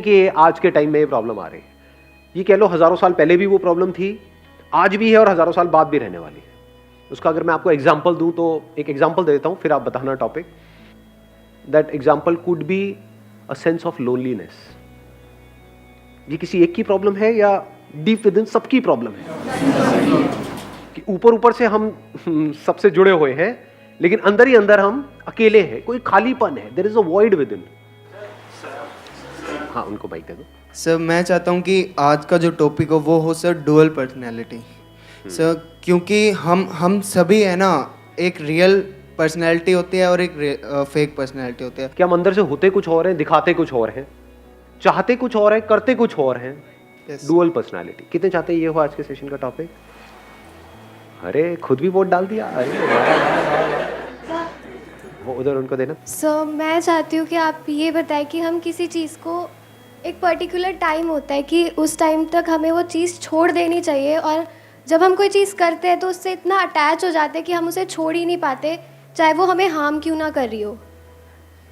कि आज के टाइम में ये प्रॉब्लम आ रही है। ये कह लो हजारों साल पहले भी वो प्रॉब्लम थी, आज भी है और हजारों साल बाद भी रहने वाली है। उसका अगर मैं आपको एग्जांपल दूं तो एक एग्जांपल दे देता हूं, फिर आप बताना topic. That example could be a sense of loneliness. ये किसी एक की प्रॉब्लम है या डीप विद इन सबकी प्रॉब्लम है कि ऊपर ऊपर से हम सबसे जुड़े हुए हैं, लेकिन अंदर ही अंदर हम अकेले हैं, कोई खालीपन है, there is a void within. हाँ, उनको माइक दे दो। सर मैं चाहता हूँ कि आज का जो टॉपिक हो वो हो सर डुअल पर्सनैलिटी। सर क्योंकि हम सभी है ना, एक रियल पर्सनैलिटी होती है और एक फेक पर्सनैलिटी होती है। कि हम अंदर से होते कुछ और हैं, दिखाते कुछ और हैं, चाहते कुछ और है, करते कुछ और हैं। डुअल पर्सनैलिटी कितने चाहते हैं ये हो आज के सेशन का टॉपिक? अरे खुद भी वोट डाल दिया। अरे वो उधर उनको देना। सर मैं चाहती हूँ कि आप ये बताएं कि हम किसी चीज़ को एक पर्टिकुलर टाइम होता है कि उस टाइम तक हमें वो चीज़ छोड़ देनी चाहिए, और जब हम कोई चीज़ करते हैं तो उससे इतना अटैच हो जाते हैं कि हम उसे छोड़ ही नहीं पाते, चाहे वो हमें हार्म क्यों ना कर रही हो।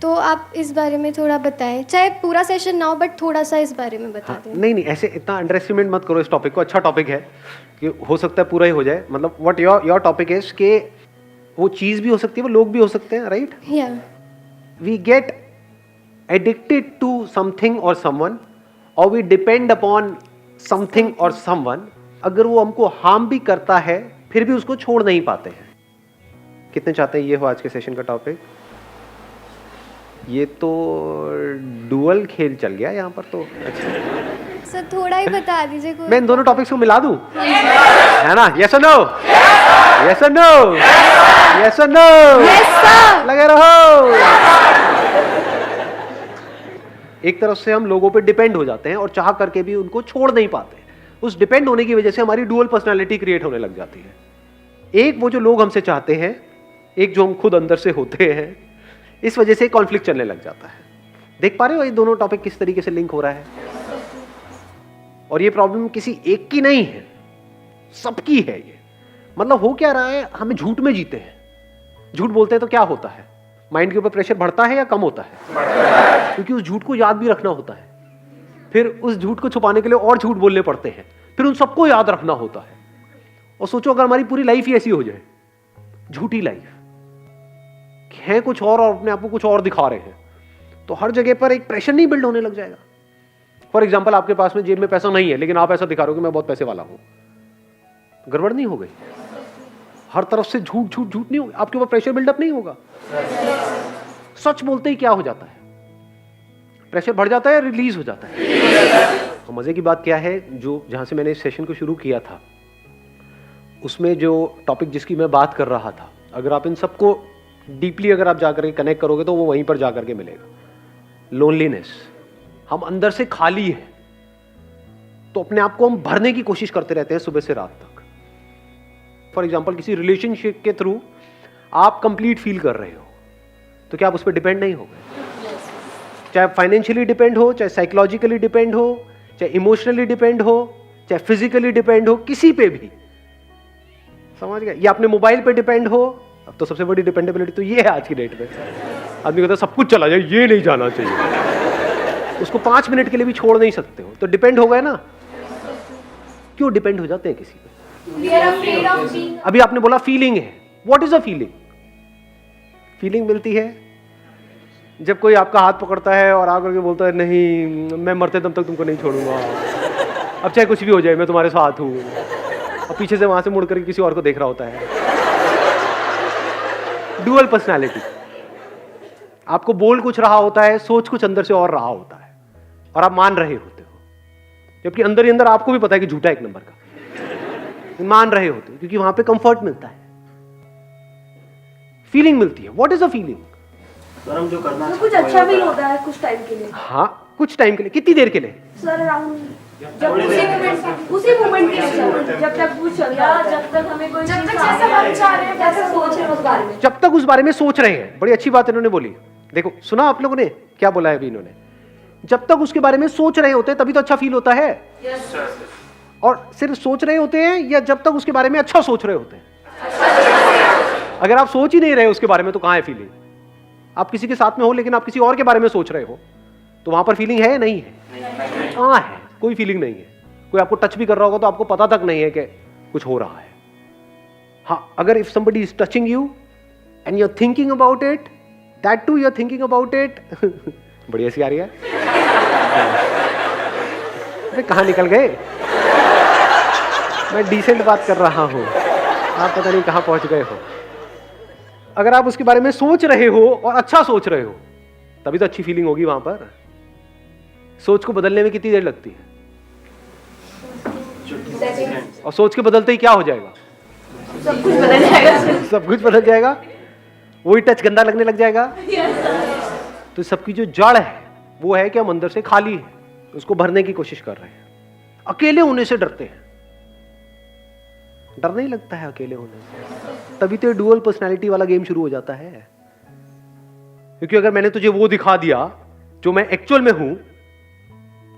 तो आप इस बारे में थोड़ा बताएं, चाहे पूरा सेशन ना हो बट थोड़ा सा इस बारे में बता दें। नहीं, ऐसे इतना अंडर एस्टिमेट मत करो इस टॉपिक को। अच्छा टॉपिक है कि हो सकता है पूरा ही हो जाए। मतलब व्हाट योर टॉपिक इज कि वो चीज़ भी हो सकती है, वो लोग भी हो सकते हैं, राइट? या we get addicted to something or someone, or we depend upon something or someone। अगर वो हमको हार्म भी करता है फिर भी उसको छोड़ नहीं पाते हैं। कितने चाहते हैं ये हो आज के सेशन का टॉपिक? ये तो डुअल खेल चल गया यहाँ पर तो। अच्छा, सर थोड़ा ही बता दीजिए कोई। मैं इन दोनों टॉपिक्स को मिला दूं? है ना? यस और नो? यस और नो? यस और नो? लगे रहो। एक तरफ से हम लोगों पे डिपेंड हो जाते हैं और चाह करके भी उनको छोड़ नहीं पाते। उस डिपेंड होने की वजह से हमारी डुअल पर्सनालिटी क्रिएट होने लग जाती है। एक वो जो लोग हमसे चाहते हैं, एक जो हम खुद अंदर से होते हैं, इस वजह से कॉन्फ्लिक्ट चलने लग जाता है। देख पा रहे हो ये दोनों टॉपिक किस तरीके से लिंक हो रहा है? और ये प्रॉब्लम किसी एक की नहीं है, सबकी है ये। मतलब हो क्या रहा है, हमें झूठ में जीते हैं। झूठ बोलते हैं तो क्या होता है? माइंड के ऊपर प्रेशर बढ़ता है या कम होता है? क्योंकि उस झूठ को याद भी रखना होता है, फिर उस झूठ को छुपाने के लिए और झूठ बोलने पड़ते हैं, फिर उन सबको याद रखना होता है। और सोचो अगर हमारी पूरी लाइफ ही ऐसी हो जाए, झूठी लाइफ है कुछ और अपने आप को कुछ और दिखा रहे हैं, तो हर जगह पर एक प्रेशर नहीं बिल्ड होने लग जाएगा। फॉर एग्जाम्पल, आपके पास में जेब में पैसा नहीं है लेकिन आप ऐसा दिखा रहे हो कि मैं बहुत पैसे वाला हूं, गड़बड़ नहीं हो गई? हर तरफ से झूठ झूठ झूठ नहीं होगा, आपके ऊपर प्रेशर बिल्डअप नहीं होगा। सच बोलते ही क्या हो जाता है? प्रेशर बढ़ जाता है, रिलीज हो जाता है। तो मजे की बात क्या है, जो जहां से मैंने इस सेशन को शुरू किया था उसमें जो टॉपिक जिसकी मैं बात कर रहा था, अगर आप इन सबको डीपली अगर आप जाकर के कनेक्ट करोगे तो वो वहीं पर जाकर के मिलेगा। लोनलीनेस, हम अंदर से खाली है तो अपने आप को हम भरने की कोशिश करते रहते हैं सुबह से रात तक। फॉर एग्जाम्पल, किसी रिलेशनशिप के थ्रू आप कंप्लीट फील कर रहे हो तो क्या आप उस पर डिपेंड नहीं हो गए? चाहे फाइनेंशियली डिपेंड हो, चाहे साइकोलॉजिकली डिपेंड हो, चाहे इमोशनली डिपेंड हो, चाहे फिजिकली डिपेंड हो, किसी पे भी, समझ गए? या अपने मोबाइल पे डिपेंड हो। अब तो सबसे बड़ी डिपेंडेबिलिटी तो ये है आज की डेट में। आदमी कहता है सब कुछ चला जाए, ये नहीं जाना चाहिए, उसको 5 मिनट के लिए भी छोड़ नहीं सकते हो, तो डिपेंड हो गए ना। क्यों डिपेंड हो जाते हैं किसी पे? अभी आपने बोला फीलिंग है। What is a feeling? Feeling मिलती है जब कोई आपका हाथ पकड़ता है और आकर के बोलता है नहीं मैं मरते दम तक तुमको नहीं छोड़ूंगा, अब चाहे कुछ भी हो जाए मैं तुम्हारे साथ हूं, और पीछे से वहां से मुड़ करके किसी और को देख रहा होता है। Dual personality. आपको बोल कुछ रहा होता है, सोच कुछ अंदर से और रहा होता है, और आप मान रहे होते हो, जबकि अंदर ही अंदर आपको भी पता है कि झूठा एक नंबर का, मान रहे होते हो क्योंकि वहां पे कंफर्ट मिलता है, फीलिंग मिलती है। What is a feeling? Sir हम जो करना तो कुछ अच्छा फील होता है कुछ टाइम के लिए। हाँ, कुछ टाइम के लिए। कितनी देर के लिए? सर अराउंड जब उसी मोमेंट के लिए, जब तक कुछ जब तक हमें कोई जब तक जैसा हम चाह रहे हैं जैसा सोच रहे हैं उस बारे में, जब तक उस बारे में सोच रहे हैं। बड़ी अच्छी बात इन्होंने बोली। देखो सुना आप लोगों ने क्या बोला है अभी इन्होंने? जब तक उसके बारे में सोच रहे होते हैं तभी तो अच्छा फील होता है। और सिर्फ सोच रहे होते हैं या जब तक उसके बारे में अच्छा सोच रहे होते हैं? अगर आप सोच ही नहीं रहे उसके बारे में तो कहां है फीलिंग? आप किसी के साथ में हो लेकिन आप किसी और के बारे में सोच रहे हो तो वहां पर फीलिंग है या नहीं है? हाँ है, कोई फीलिंग नहीं है। कोई आपको टच भी कर रहा होगा तो आपको पता तक नहीं है कि कुछ हो रहा है। हाँ, अगर if somebody is touching you and you are thinking about it, that too you are thinking about it, बड़ी ऐसी आ रही है। अरे कहाँ निकल गए? मैं डिसेंट बात कर रहा हूं, आप पता नहीं कहां पहुंच गए हो। अगर आप उसके बारे में सोच रहे हो और अच्छा सोच रहे हो तभी तो अच्छी फीलिंग होगी वहां पर। सोच को बदलने में कितनी देर लगती है? और सोच के बदलते ही क्या हो जाएगा? सब कुछ बदल जाएगा। सब कुछ बदल जाएगा, वही टच गंदा लगने लग जाएगा। तो सबकी जो जड़ है वो है कि हम अंदर से खाली है, उसको भरने की कोशिश कर रहे हैं। अकेले होने से डरते हैं। डर नहीं लगता है अकेले होने से, तभी तो डुअल पर्सनालिटी वाला गेम शुरू हो जाता है। क्योंकि अगर मैंने तुझे वो दिखा दिया जो मैं एक्चुअल में हूं,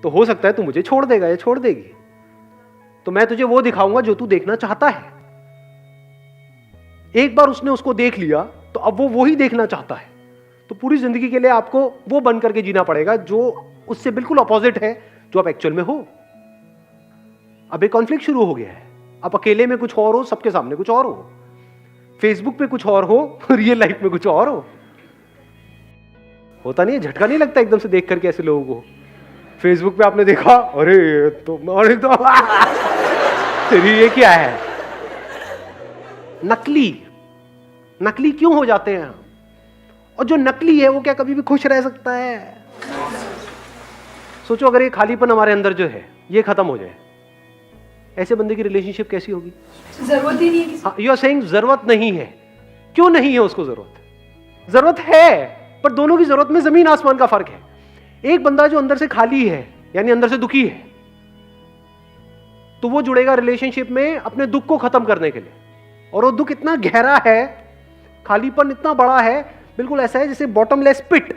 तो हो सकता है तू मुझे छोड़ देगा या छोड़ देगी। तो मैं तुझे वो दिखाऊंगा जो तू देखना चाहता है। एक बार उसने उसको देख लिया तो अब वो ही देखना चाहता है। तो पूरी जिंदगी के लिए आपको वो बन करके जीना पड़ेगा जो उससे बिल्कुल अपोजिट है जो आप एक्चुअल में हो। अब एक कॉन्फ्लिक्ट शुरू हो गया है। आप अकेले में कुछ और हो, सबके सामने कुछ और हो, फेसबुक पे कुछ और हो, रियल लाइफ में कुछ और हो। होता नहीं है? झटका नहीं लगता एकदम से देख करके ऐसे लोगों को? फेसबुक पे आपने देखा, अरे तो तेरी ये क्या है? नकली क्यों हो जाते हैं? और जो नकली है वो क्या कभी भी खुश रह सकता है? सोचो अगर ये खालीपन हमारे अंदर जो है ये खत्म हो जाए, ऐसे बंदे की रिलेशनशिप कैसी होगी? जरूरत ही नहीं है किसी। यू आर सेइंग जरूरत नहीं है। क्यों नहीं है उसको जरूरत? जरूरत है, पर दोनों की जरूरत में जमीन आसमान का फर्क है। एक बंदा जो अंदर से खाली है, यानी अंदर से दुखी है, तो वो जुड़ेगा रिलेशनशिप में अपने दुख को खत्म करने के लिए। और वो दुख इतना गहरा है, खालीपन इतना बड़ा है, बिल्कुल ऐसा है जैसे बॉटमलेस पिट।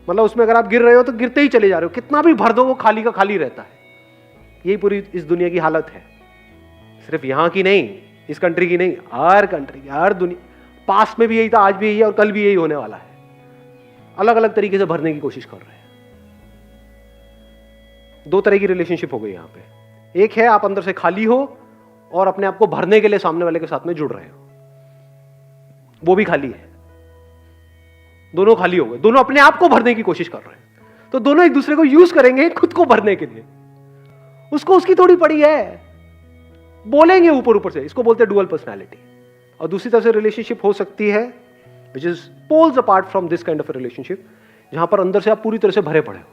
मतलब उसमें अगर आप गिर रहे हो तो गिरते ही चले जा रहे हो, कितना भी भर दो वो खाली का खाली रहता है। यही पूरी इस दुनिया की हालत है। सिर्फ यहां की नहीं, इस कंट्री की नहीं, हर कंट्री की, हर दुनिया। पास्ट में भी यही था, आज भी यही है और कल भी यही होने वाला है। अलग अलग तरीके से भरने की कोशिश कर रहे हैं। दो तरह की रिलेशनशिप हो गई यहां पे। एक है आप अंदर से खाली हो और अपने आप को भरने के लिए सामने वाले के साथ में जुड़ रहे हो, वो भी खाली है। दोनों खाली हो गए, दोनों अपने आप को भरने की कोशिश कर रहे हैं। तो दोनों एक दूसरे को यूज करेंगे खुद को भरने के लिए। उसको उसकी थोड़ी पड़ी है, बोलेंगे ऊपर ऊपर से। इसको बोलते हैं डुअल पर्सनालिटी। और दूसरी तरफ से रिलेशनशिप हो सकती है which is poles apart from this kind of relationship, जहां पर अंदर से आप पूरी तरह से भरे पड़े हो,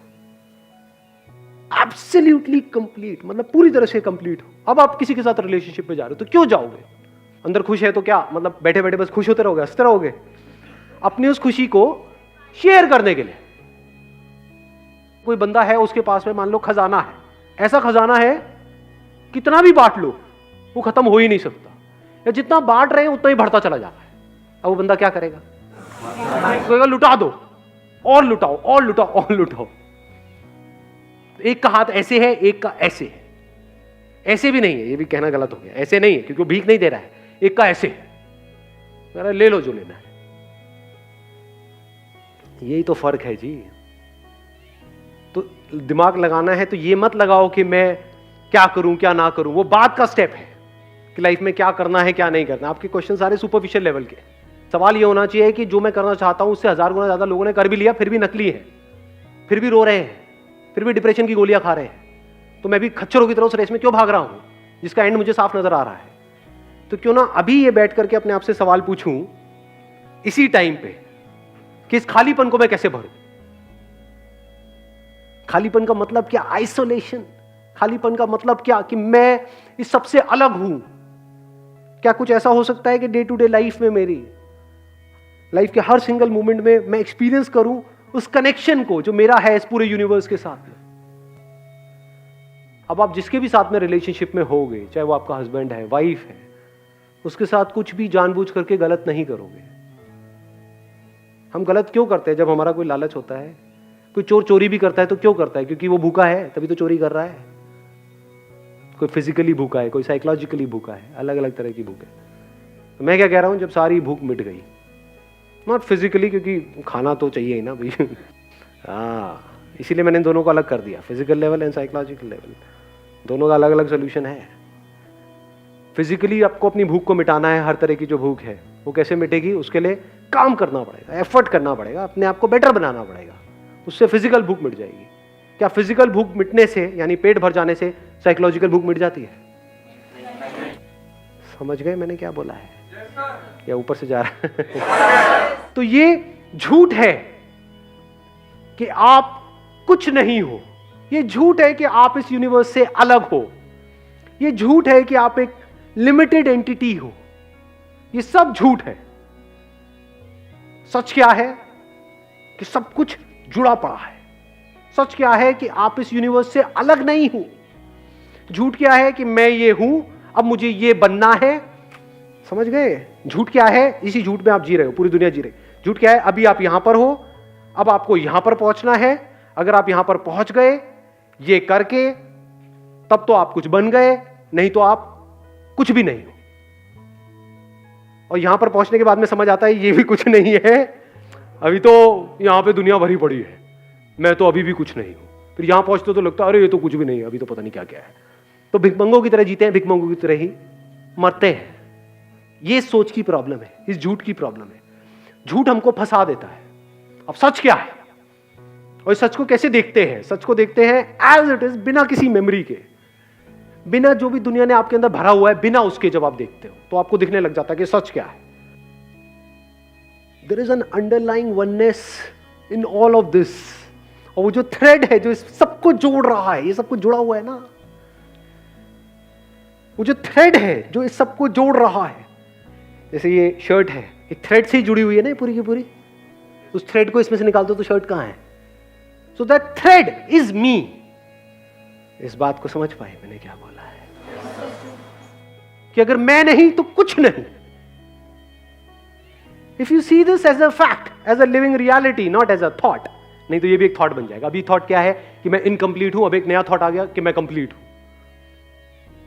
एब्सोल्युटली कंप्लीट, मतलब पूरी तरह से कंप्लीट हो। अब आप किसी के साथ रिलेशनशिप में जा रहे हो तो क्यों जाओगे? अंदर खुश है तो क्या मतलब बैठे बैठे बस खुश होते रहोगे, हंसते रहोगे? अपनी उस खुशी को शेयर करने के लिए। कोई बंदा है, उसके पास में मान लो खजाना है, ऐसा खजाना है कितना भी बांट लो वो खत्म हो ही नहीं सकता, या जितना बांट रहे हैं उतना ही बढ़ता चला जा रहा है। अब वो बंदा क्या करेगा? कहेगा लुटा दो, और लुटाओ और लुटाओ और लुटाओ। एक का हाथ ऐसे है, एक का ऐसे है। ऐसे भी नहीं है, ये भी कहना गलत हो गया, ऐसे नहीं है क्योंकि वो भीख नहीं दे रहा है। एक का ऐसे है, ले लो जो लेना है। यही तो फर्क है जी। तो दिमाग लगाना है तो ये मत लगाओ कि मैं क्या करूं क्या ना करूं, वो बाद का स्टेप है कि लाइफ में क्या करना है क्या नहीं करना। आपके क्वेश्चन सारे सुपरफिशियल लेवल के। सवाल ये होना चाहिए कि जो मैं करना चाहता हूं उससे 1000 गुना ज्यादा लोगों ने कर भी लिया, फिर भी नकली है, फिर भी रो रहे हैं, फिर भी डिप्रेशन की गोलियां खा रहे हैं। तो मैं भी खच्चरों की तरह उस रेस में क्यों भाग रहा हूं जिसका एंड मुझे साफ नजर आ रहा है? तो क्यों ना अभी ये बैठ करके अपने आप से सवाल पूछूं इसी टाइम पे कि इस खालीपन को मैं कैसे भरूं। खालीपन का मतलब क्या? आइसोलेशन। खालीपन का मतलब क्या? कि मैं इस सबसे अलग हूं। क्या कुछ ऐसा हो सकता है कि डे टू डे लाइफ में, मेरी लाइफ के हर सिंगल मोमेंट में मैं एक्सपीरियंस करूं उस कनेक्शन को जो मेरा है इस पूरे यूनिवर्स के साथ में? अब आप जिसके भी साथ में रिलेशनशिप में होगे, चाहे वो आपका हस्बैंड है, वाइफ है, उसके साथ कुछ भी जानबूझ करके गलत नहीं करोगे। हम गलत क्यों करते हैं? जब हमारा कोई लालच होता है। कोई चोर चोरी भी करता है तो क्यों करता है? क्योंकि वो भूखा है, तभी तो चोरी कर रहा है। कोई फिजिकली भूखा है, कोई साइकोलॉजिकली भूखा है, अलग अलग तरह की भूख है। तो मैं क्या कह रहा हूं, जब सारी भूख मिट गई, नॉट फिजिकली, क्योंकि खाना तो चाहिए ही ना भाई। हाँ, इसीलिए मैंने इन दोनों को अलग कर दिया, physical level and psychological level, दोनों का अलग अलग सोल्यूशन है। फिजिकली आपको अपनी भूख को मिटाना है, हर तरह की जो भूख है वो कैसे मिटेगी, उसके लिए काम करना पड़ेगा, एफर्ट करना पड़ेगा, अपने आप को बेटर बनाना पड़ेगा, उससे फिजिकल भूख मिट जाएगी। क्या फिजिकल भूख मिटने से यानी पेट भर जाने से साइकोलॉजिकल भूख मिट जाती है? समझ गए मैंने क्या बोला है या ऊपर से जा रहा है? तो ये झूठ है कि आप कुछ नहीं हो, ये झूठ है कि आप इस यूनिवर्स से अलग हो, ये झूठ है कि आप एक लिमिटेड एंटिटी हो, ये सब झूठ है। सच क्या है कि सब कुछ जुड़ा पड़ा है। सच क्या है कि आप इस यूनिवर्स से अलग नहीं हो। झूठ क्या है कि मैं ये हूं, अब मुझे ये बनना है। समझ गए? झूठ क्या है? इसी झूठ में आप जी रहे हो, पूरी दुनिया जी रही। झूठ क्या है? अभी आप यहां पर हो, अब आपको यहां पर पहुंचना है। अगर आप यहां पर पहुंच गए ये करके, तब तो आप कुछ बन गए, नहीं तो आप कुछ भी नहीं हो। और यहां पर पहुंचने के बाद में समझ आता है ये भी कुछ नहीं है, अभी तो यहां पे दुनिया भरी पड़ी है, मैं तो अभी भी कुछ नहीं हूं। फिर यहां पहुंचते तो लगता है अरे ये तो कुछ भी नहीं है, अभी तो पता नहीं क्या क्या है। तो भिखमंगों की तरह जीते हैं, भिखमंगों की तरह ही मरते हैं। ये सोच की प्रॉब्लम है, इस झूठ की प्रॉब्लम है। झूठ हमको फंसा देता है। अब सच क्या है और इस सच को कैसे देखते हैं? सच को देखते हैं एज इट इज, बिना किसी मेमोरी के, बिना जो भी दुनिया ने आपके अंदर भरा हुआ है, बिना उसके जब आप देखते हो तो आपको दिखने लग जाता है कि सच क्या है। There is an underlying oneness in all of this. और वो जो थ्रेड है जो इस सबको जोड़ रहा है, ये सब कुछ जुड़ा हुआ है ना, वो जो थ्रेड है जो इस सबको जोड़ रहा है, जैसे ये शर्ट है, एक थ्रेड से ही जुड़ी हुई है ना पूरी की पूरी। उस थ्रेड को इसमें से निकाल दो तो शर्ट कहां है? So that thread is me. इस बात को समझ पाए मैंने क्या बोला है कि अगर मैं नहीं तो कुछ नहीं। If you see this as a fact, as a living reality, not as a thought, नहीं तो ये भी एक थॉट बन जाएगा। अभी थॉट क्या है कि मैं इनकम्प्लीट हूं, अब एक नया थॉट आ गया कि मैं कंप्लीट हूं।